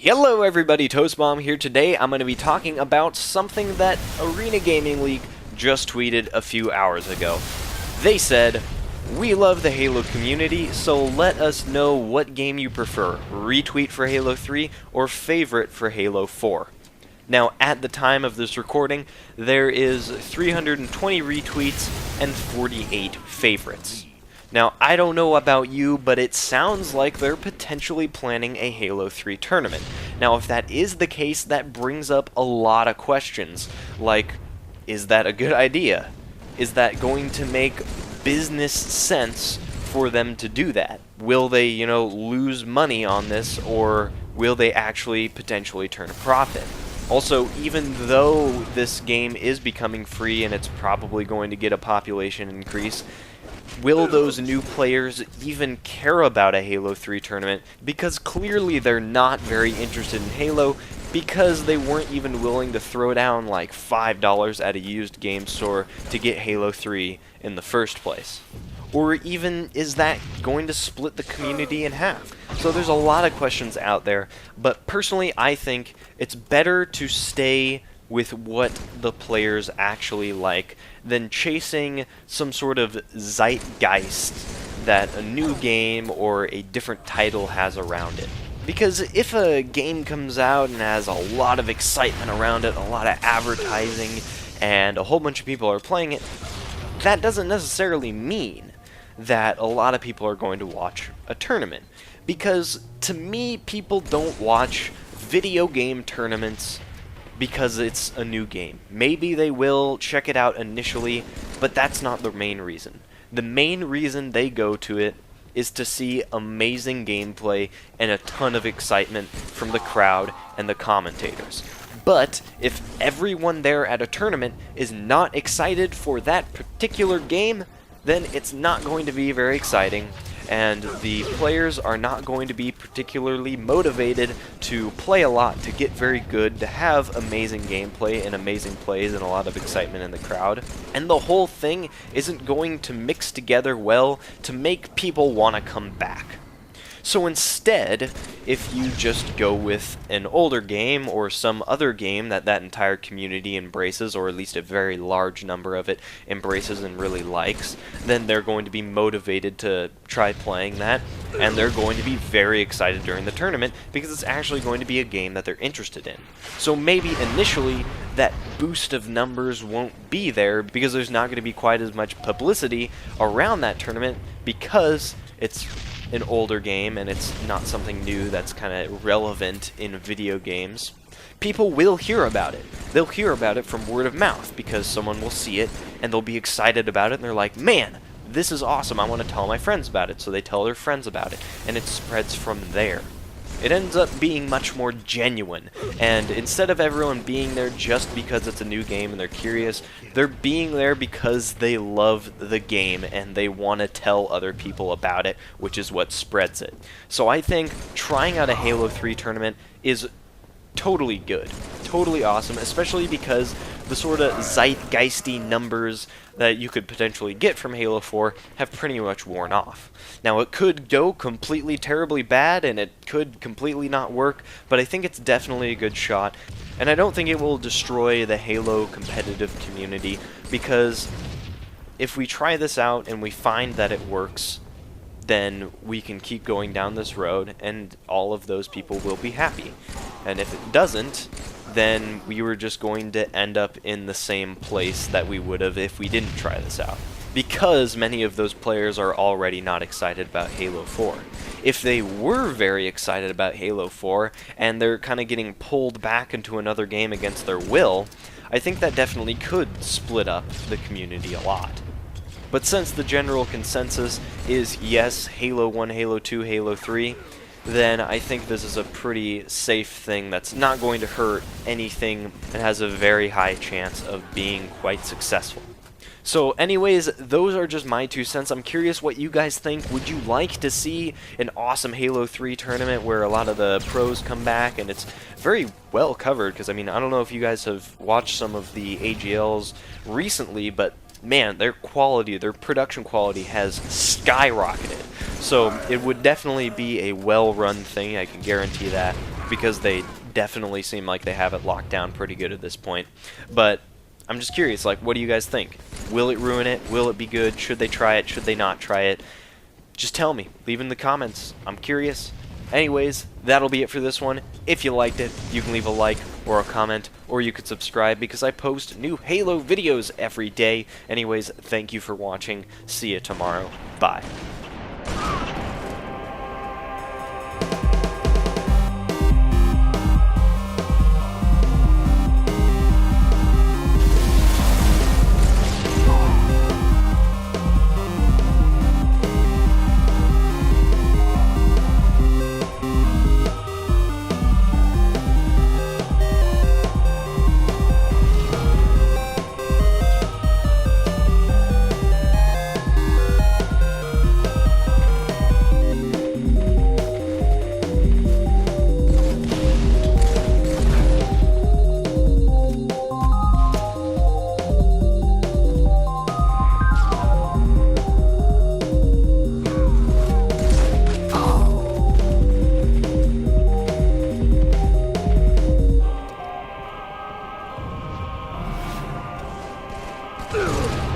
Hello everybody, Toastmom here. Today I'm going to be talking about something that Arena Gaming League just tweeted a few hours ago. They said, "We love the Halo community, so let us know what game you prefer, retweet for Halo 3 or favorite for Halo 4. Now, at the time of this recording, there is 320 retweets and 48 favorites. Now, I don't know about you, but it sounds like they're potentially planning a Halo 3 tournament. Now, if that is the case, that brings up a lot of questions, like, is that a good idea? Is that going to make business sense for them to do that? Will they, lose money on this, or will they actually potentially turn a profit? Also, even though this game is becoming free and it's probably going to get a population increase, will those new players even care about a Halo 3 tournament? Because clearly they're not very interested in Halo, because they weren't even willing to throw down like $5 at a used game store to get Halo 3 in the first place. Or even, is that going to split the community in half? So there's a lot of questions out there, but personally I think it's better to stay with what the players actually like than chasing some sort of zeitgeist that a new game or a different title has around it. Because if a game comes out and has a lot of excitement around it, a lot of advertising, and a whole bunch of people are playing it, that doesn't necessarily mean that a lot of people are going to watch a tournament. Because to me, people don't watch video game tournaments because it's a new game. Maybe they will check it out initially, but that's not the main reason. The main reason they go to it is to see amazing gameplay and a ton of excitement from the crowd and the commentators. But if everyone there at a tournament is not excited for that particular game, then it's not going to be very exciting, and the players are not going to be particularly motivated to play a lot, to get very good, to have amazing gameplay and amazing plays and a lot of excitement in the crowd. And the whole thing isn't going to mix together well to make people want to come back. So instead, if you just go with an older game or some other game that entire community embraces, or at least a very large number of it embraces and really likes, then they're going to be motivated to try playing that, and they're going to be very excited during the tournament because it's actually going to be a game that they're interested in. So maybe initially that boost of numbers won't be there because there's not going to be quite as much publicity around that tournament because it's an older game and it's not something new that's kind of relevant in video games. People will hear about it. They'll hear about it from word of mouth because someone will see it and they'll be excited about it and they're like, "Man, this is awesome, I want to tell my friends about it." So they tell their friends about it and it spreads from there. It ends up being much more genuine, and instead of everyone being there just because it's a new game and they're curious, they're being there because they love the game and they want to tell other people about it, which is what spreads it. So I think trying out a Halo 3 tournament is totally good, totally awesome, especially because the sort of zeitgeisty numbers that you could potentially get from Halo 4 have pretty much worn off. Now, it could go completely terribly bad, and it could completely not work, but I think it's definitely a good shot, and I don't think it will destroy the Halo competitive community, because if we try this out and we find that it works, then we can keep going down this road, and all of those people will be happy. And if it doesn't, then we were just going to end up in the same place that we would have if we didn't try this out. Because many of those players are already not excited about Halo 4. If they were very excited about Halo 4, and they're kind of getting pulled back into another game against their will, I think that definitely could split up the community a lot. But since the general consensus is yes, Halo 1, Halo 2, Halo 3, then I think this is a pretty safe thing that's not going to hurt anything and has a very high chance of being quite successful. So anyways, those are just my 2 cents. I'm curious what you guys think. Would you like to see an awesome Halo 3 tournament where a lot of the pros come back and it's very well covered? Because, I mean, I don't know if you guys have watched some of the AGLs recently, but man, their quality, their production quality has skyrocketed. So it would definitely be a well-run thing, I can guarantee that. because they definitely seem like they have it locked down pretty good at this point. But I'm just curious, like, what do you guys think? Will it ruin it? Will it be good? Should they try it? Should they not try it? Just tell me. Leave in the comments. I'm curious. Anyways, that'll be it for this one. If you liked it, you can leave a like or a comment, or you could subscribe because I post new Halo videos every day. Anyways, thank you for watching. See you tomorrow. Bye. Ugh!